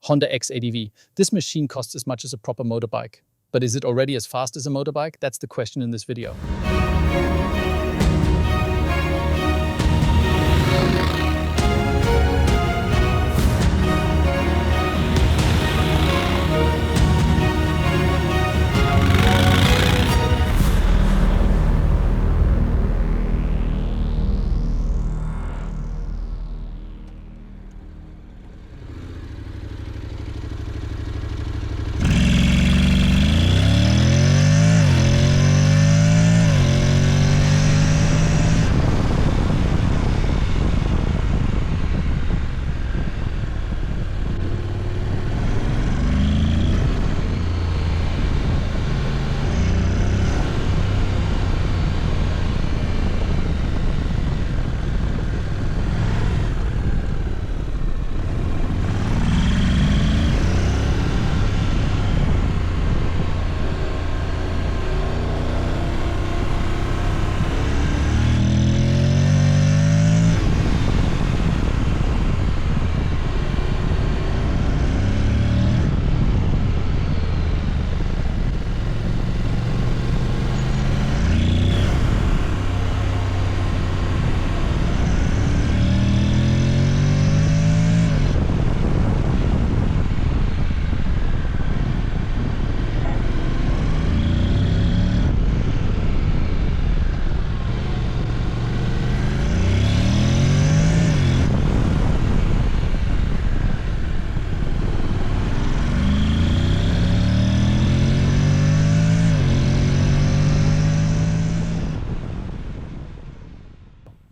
Honda X-ADV. This machine costs as much as a proper motorbike. But is it already as fast as a motorbike? That's the question in this video.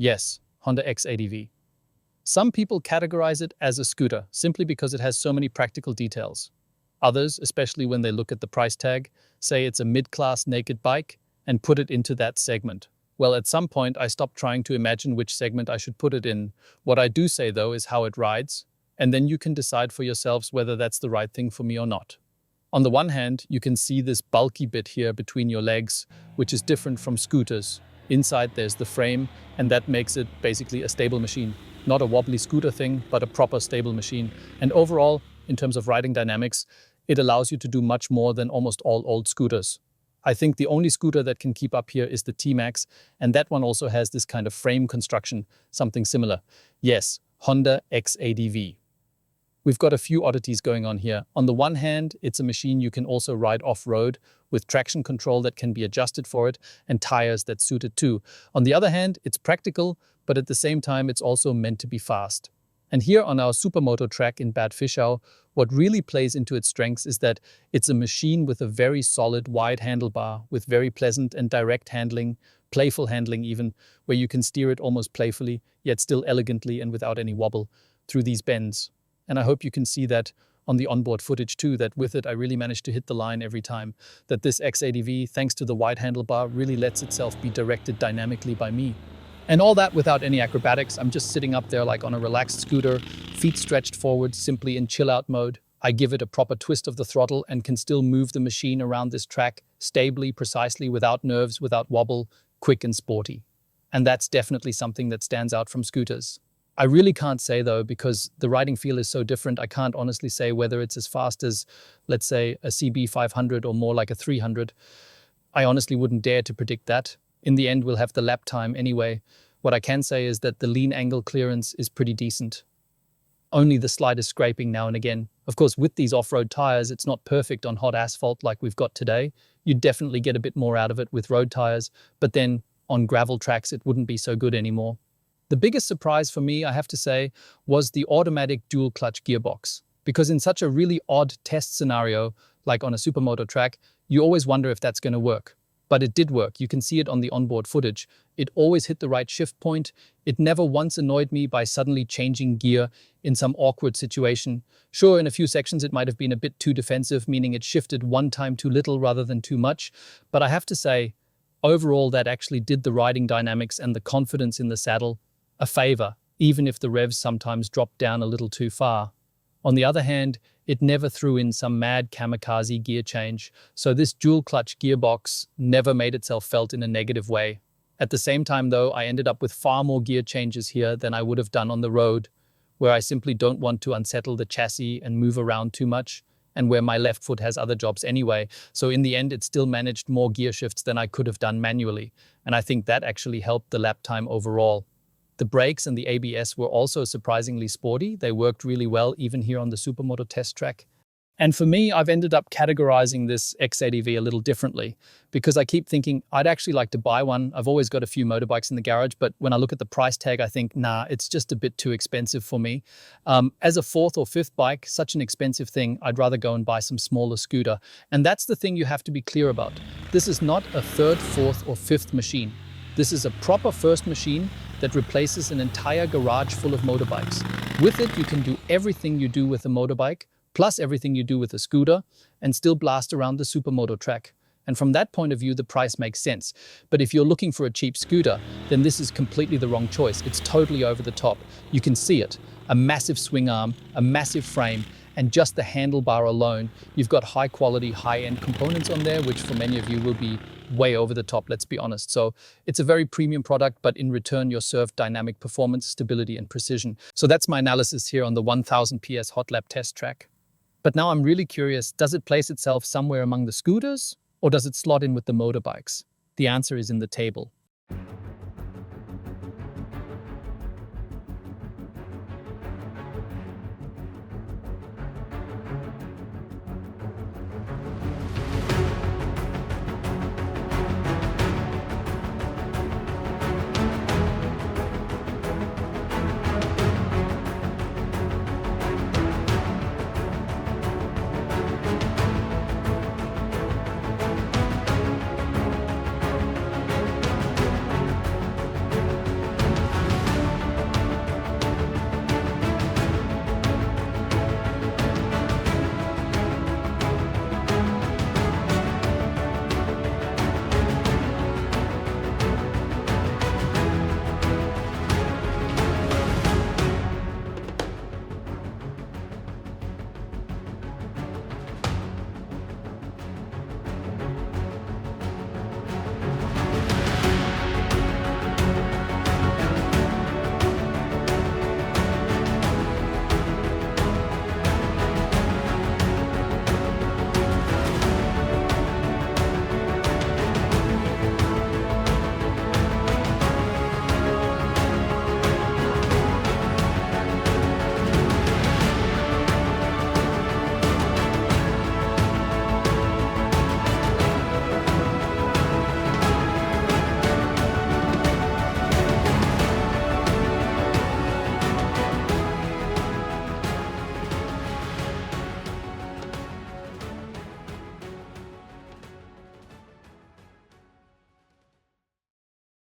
Yes, Honda X-ADV. Some people categorize it as a scooter simply because it has so many practical details. Others, especially when they look at the price tag, say it's a mid-class naked bike and put it into that segment. Well, at some point, I stopped trying to imagine which segment I should put it in. What I do say, though, is how it rides, and then you can decide for yourselves whether that's the right thing for me or not. On the one hand, you can see this bulky bit here between your legs, which is different from scooters. Inside there's the frame, and that makes it basically a stable machine. Not a wobbly scooter thing, but a proper stable machine. And overall, in terms of riding dynamics, it allows you to do much more than almost all old scooters. I think the only scooter that can keep up here is the T-Max, and that one also has this kind of frame construction, something similar. Yes, Honda X-ADV. We've got a few oddities going on here. On the one hand, it's a machine you can also ride off-road with traction control that can be adjusted for it and tires that suit it too. On the other hand, it's practical, but at the same time, it's also meant to be fast. And here on our supermoto track in Bad Fischau, what really plays into its strengths is that it's a machine with a very solid, wide handlebar with very pleasant and direct handling, playful handling even, where you can steer it almost playfully, yet still elegantly and without any wobble through these bends. And I hope you can see that on the onboard footage too, that with it I really managed to hit the line every time. That this X-ADV, thanks to the wide handlebar, really lets itself be directed dynamically by me. And all that without any acrobatics. I'm just sitting up there like on a relaxed scooter, feet stretched forward, simply in chill-out mode. I give it a proper twist of the throttle and can still move the machine around this track stably, precisely, without nerves, without wobble, quick and sporty. And that's definitely something that stands out from scooters. I really can't say though, because the riding feel is so different. I can't honestly say whether it's as fast as, let's say, a CB 500 or more like a 300. I honestly wouldn't dare to predict that. In the end, we'll have the lap time anyway. What I can say is that the lean angle clearance is pretty decent. Only the slightest scraping now and again. Of course, with these off-road tires, it's not perfect on hot asphalt like we've got today. You'd definitely get a bit more out of it with road tires, but then on gravel tracks, it wouldn't be so good anymore. The biggest surprise for me, I have to say, was the automatic dual-clutch gearbox. Because in such a really odd test scenario, like on a supermoto track, you always wonder if that's going to work. But it did work. You can see it on the onboard footage. It always hit the right shift point. It never once annoyed me by suddenly changing gear in some awkward situation. Sure, in a few sections it might have been a bit too defensive, meaning it shifted one time too little rather than too much. But I have to say, overall that actually did the riding dynamics and the confidence in the saddle a favor, even if the revs sometimes dropped down a little too far. On the other hand, it never threw in some mad kamikaze gear change, so this dual-clutch gearbox never made itself felt in a negative way. At the same time, though, I ended up with far more gear changes here than I would have done on the road, where I simply don't want to unsettle the chassis and move around too much, and where my left foot has other jobs anyway. So in the end, it still managed more gear shifts than I could have done manually. And I think that actually helped the lap time overall. The brakes and the ABS were also surprisingly sporty. They worked really well even here on the supermoto test track. And for me, I've ended up categorizing this X-ADV a little differently because I keep thinking I'd actually like to buy one. I've always got a few motorbikes in the garage, but when I look at the price tag, I think, nah, it's just a bit too expensive for me. As a fourth or fifth bike, such an expensive thing, I'd rather go and buy some smaller scooter. And that's the thing you have to be clear about. This is not a third, fourth, or fifth machine. This is a proper first machine that replaces an entire garage full of motorbikes. With it, you can do everything you do with a motorbike, plus everything you do with a scooter, and still blast around the supermoto track. And from that point of view, the price makes sense. But if you're looking for a cheap scooter, then this is completely the wrong choice. It's totally over the top. You can see it. A massive swing arm, a massive frame, and just the handlebar alone, you've got high quality, high-end components on there, which for many of you will be way over the top, let's be honest. So it's a very premium product, but in return, you're served dynamic performance, stability, and precision. So that's my analysis here on the 1000 PS HOTLAP test track. But now I'm really curious, does it place itself somewhere among the scooters, or does it slot in with the motorbikes? The answer is in the table.